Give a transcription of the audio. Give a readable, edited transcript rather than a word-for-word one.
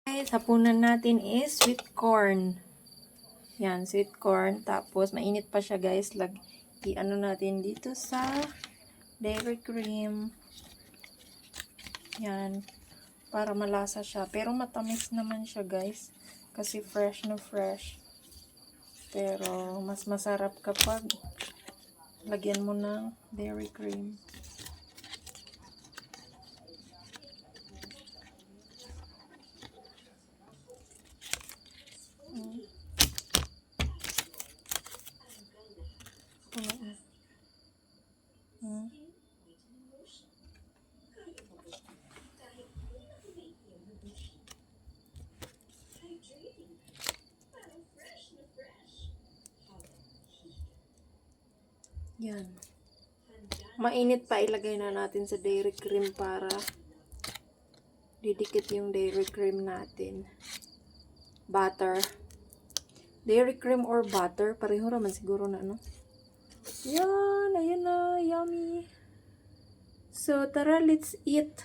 Guys, hapunan natin is sweet corn. Yan, sweet corn. Tapos, mainit pa siya guys. I-ano natin dito sa dairy cream. Yan. Para malasa siya. Pero matamis naman siya guys. Kasi fresh na fresh. Pero, mas masarap kapag lagyan mo ng dairy cream. Yan. Mainit pa, ilagay na natin sa dairy cream para didikit yung dairy cream natin. Butter. Dairy cream or butter, pareho naman siguro na, no? Yan, ayan na, yummy. So, tara, let's eat.